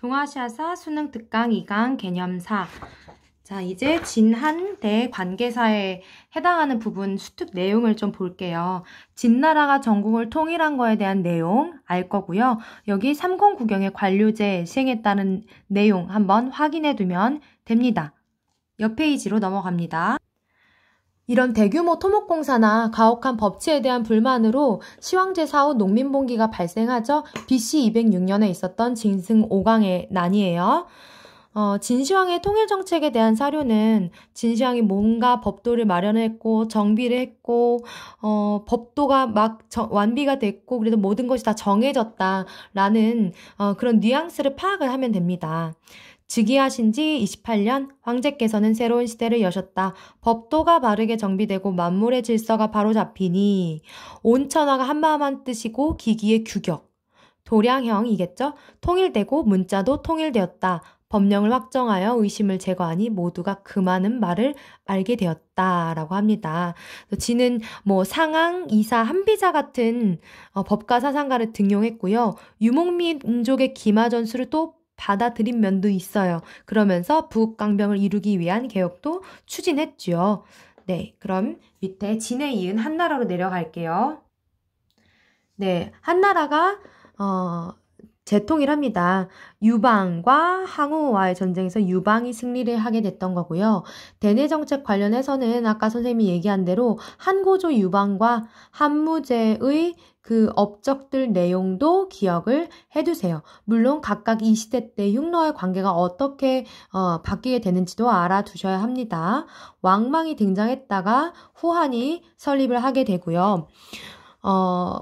동아시아사 수능 특강 2강 개념4. 자, 이제 진한 대관계사에 해당하는 부분 수특 내용을 좀 볼게요. 진나라가 전국을 통일한 거에 대한 내용 알 거고요. 여기 30구경의 관료제 시행했다는 내용 한번 확인해 두면 됩니다. 옆 페이지로 넘어갑니다. 이런 대규모 토목공사나 가혹한 법치에 대한 불만으로 시황제 사후 농민봉기가 발생하죠. BC 206년에 있었던 진승 5강의 난이에요. 진시황의 통일정책에 대한 사료는 진시황이 뭔가 법도를 마련했고 정비를 했고 법도가 막 완비가 됐고 그래도 모든 것이 다 정해졌다라는 그런 뉘앙스를 파악을 하면 됩니다. 즉위하신 지 28년 황제께서는 새로운 시대를 여셨다. 법도가 바르게 정비되고 만물의 질서가 바로잡히니 온천하가 한마음 한 뜻이고 기기의 규격. 도량형이겠죠? 통일되고 문자도 통일되었다. 법령을 확정하여 의심을 제거하니 모두가 그 많은 말을 알게 되었다라고 합니다. 지는 상항, 이사, 한비자 같은 법가 사상가를 등용했고요. 유목민족의 기마전술을 또 받아들인 면도 있어요. 그러면서 부국강병을 이루기 위한 개혁도 추진했죠. 네, 그럼 밑에 진에 이은 한나라로 내려갈게요. 네, 한나라가 재통일합니다. 유방과 항우와의 전쟁에서 유방이 승리를 하게 됐던 거고요. 대내정책 관련해서는 아까 선생님이 얘기한 대로 한고조 유방과 한무제의 그 업적들 내용도 기억을 해두세요. 물론 각각 이 시대 때 흉노와의 관계가 어떻게 바뀌게 되는지도 알아두셔야 합니다. 왕망이 등장했다가 후한이 설립을 하게 되고요.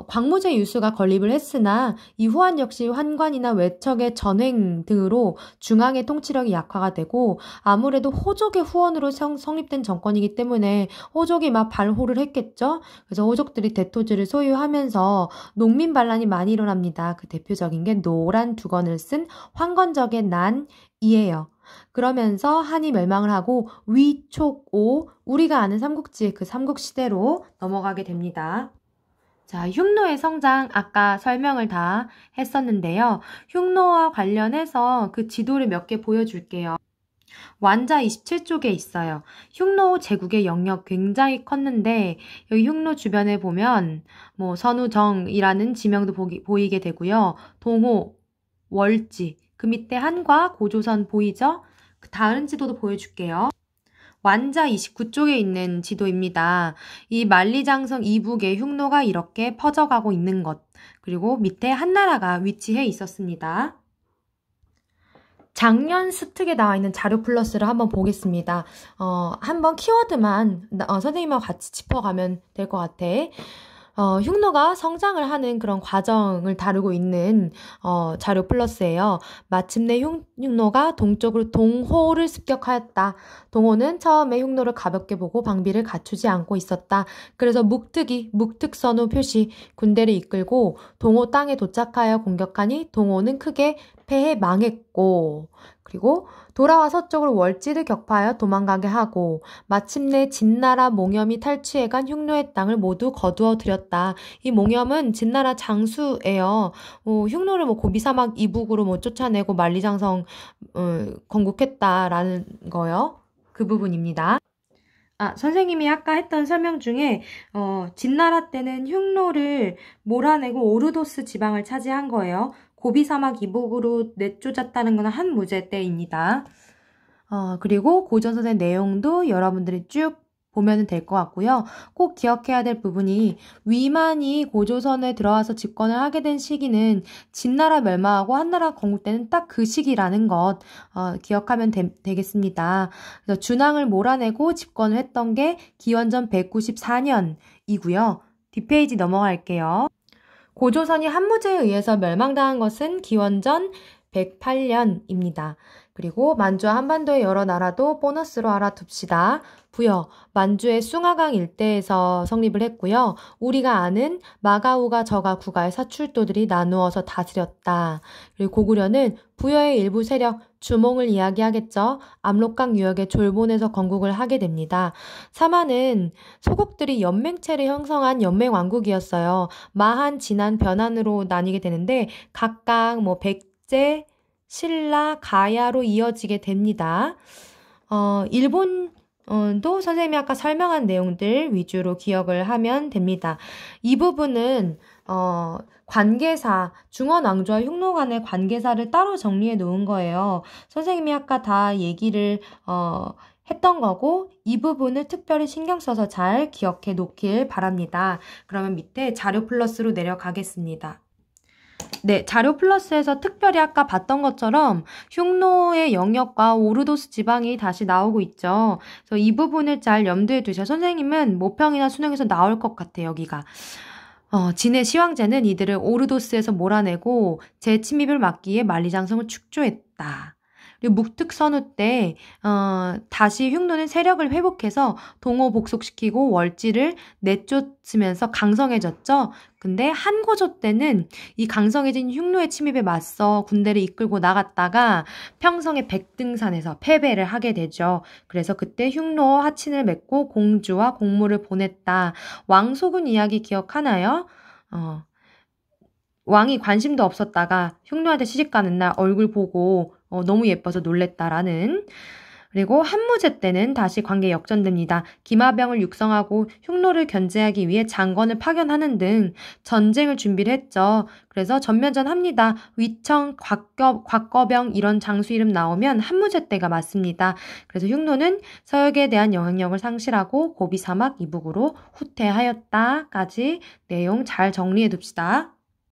광무제 유수가 건립을 했으나 이 후한 역시 환관이나 외척의 전횡 등으로 중앙의 통치력이 약화가 되고 아무래도 호족의 후원으로 성립된 정권이기 때문에 호족이 막 발호를 했겠죠. 그래서 호족들이 대토지를 소유하면서 농민 반란이 많이 일어납니다. 그 대표적인 게 노란 두건을 쓴 황건적의 난이에요. 그러면서 한이 멸망을 하고 위촉오 우리가 아는 삼국지 그 삼국시대로 넘어가게 됩니다. 자, 흉노의 성장 아까 설명을 다 했었는데요. 흉노와 관련해서 그 지도를 몇 개 보여줄게요. 완자 27쪽에 있어요. 흉노 제국의 영역 굉장히 컸는데 여기 흉노 주변에 보면 선우정이라는 지명도 보이게 되고요. 동호, 월지, 그 밑에 한과 고조선 보이죠? 그 다른 지도도 보여줄게요. 완자 29쪽에 있는 지도입니다. 이 만리장성 이북에 흉노가 이렇게 퍼져가고 있는 것, 그리고 밑에 한나라가 위치해 있었습니다. 작년 수특에 나와 있는 자료 플러스를 한번 보겠습니다. 한번 키워드만 선생님하고 같이 짚어가면 될 것 같아. 흉노가 성장을 하는 그런 과정을 다루고 있는 자료 플러스예요. 마침내 흉노가 동쪽으로 동호를 습격하였다. 동호는 처음에 흉노를 가볍게 보고 방비를 갖추지 않고 있었다. 그래서 묵특선후 표시 군대를 이끌고 동호 땅에 도착하여 공격하니 동호는 크게 패해 망했고 그리고 돌아와 서쪽으로 월지를 격파하여 도망가게 하고 마침내 진나라 몽염이 탈취해간 흉노의 땅을 모두 거두어 들였다. 이 몽염은 진나라 장수예요. 흉노를 고비사막 이북으로 쫓아내고 만리장성 건국했다라는 거요. 그 부분입니다. 선생님이 아까 했던 설명 중에 진나라 때는 흉노를 몰아내고 오르도스 지방을 차지한 거예요. 고비사막 이북으로 내쫓았다는 건 한무제 때입니다. 그리고 고전선의 내용도 여러분들이 쭉 보면 될 것 같고요. 꼭 기억해야 될 부분이 위만이 고조선에 들어와서 집권을 하게 된 시기는 진나라 멸망하고 한나라 건국되는 딱 그 시기라는 것 기억하면 되겠습니다. 그래서 준왕을 몰아내고 집권을 했던 게 기원전 194년이고요. 뒷페이지 넘어갈게요. 고조선이 한무제에 의해서 멸망당한 것은 기원전 108년입니다. 그리고 만주와 한반도의 여러 나라도 보너스로 알아둡시다. 부여, 만주의 숭하강 일대에서 성립을 했고요. 우리가 아는 마가우가 저가 구가의 사출도들이 나누어서 다스렸다. 그리고 고구려는 부여의 일부 세력, 주몽을 이야기하겠죠. 압록강 유역의 졸본에서 건국을 하게 됩니다. 사마는 소국들이 연맹체를 형성한 연맹왕국이었어요. 마한, 진한, 변한으로 나뉘게 되는데 각각 백제, 신라, 가야로 이어지게 됩니다. 일본도 선생님이 아까 설명한 내용들 위주로 기억을 하면 됩니다. 이 부분은 관계사, 중원왕조와 흉노 간의 관계사를 따로 정리해 놓은 거예요. 선생님이 아까 다 얘기를 했던 거고 이 부분을 특별히 신경 써서 잘 기억해 놓길 바랍니다. 그러면 밑에 자료 플러스로 내려가겠습니다. 네, 자료 플러스에서 특별히 아까 봤던 것처럼 흉노의 영역과 오르도스 지방이 다시 나오고 있죠. 그래서 이 부분을 잘 염두에 두셔. 선생님은 모평이나 수능에서 나올 것 같아요, 여기가. 진해 시황제는 이들을 오르도스에서 몰아내고 재침입을 막기 위해 만리장성을 축조했다. 그리고 묵특선우 때 다시 흉노는 세력을 회복해서 동호 복속시키고 월지를 내쫓으면서 강성해졌죠. 근데 한고조 때는 이 강성해진 흉노의 침입에 맞서 군대를 이끌고 나갔다가 평성의 백등산에서 패배를 하게 되죠. 그래서 그때 흉노와 하친을 맺고 공주와 공무를 보냈다. 왕소군 이야기 기억하나요? 왕이 관심도 없었다가 흉노한테 시집가는 날 얼굴 보고 너무 예뻐서 놀랬다라는. 그리고 한무제 때는 다시 관계 역전됩니다. 기마병을 육성하고 흉노를 견제하기 위해 장관을 파견하는 등 전쟁을 준비를 했죠. 그래서 전면전합니다. 위청, 곽거병 이런 장수 이름 나오면 한무제 때가 맞습니다. 그래서 흉노는 서역에 대한 영향력을 상실하고 고비 사막 이북으로 후퇴하였다까지 내용 잘 정리해 둡시다.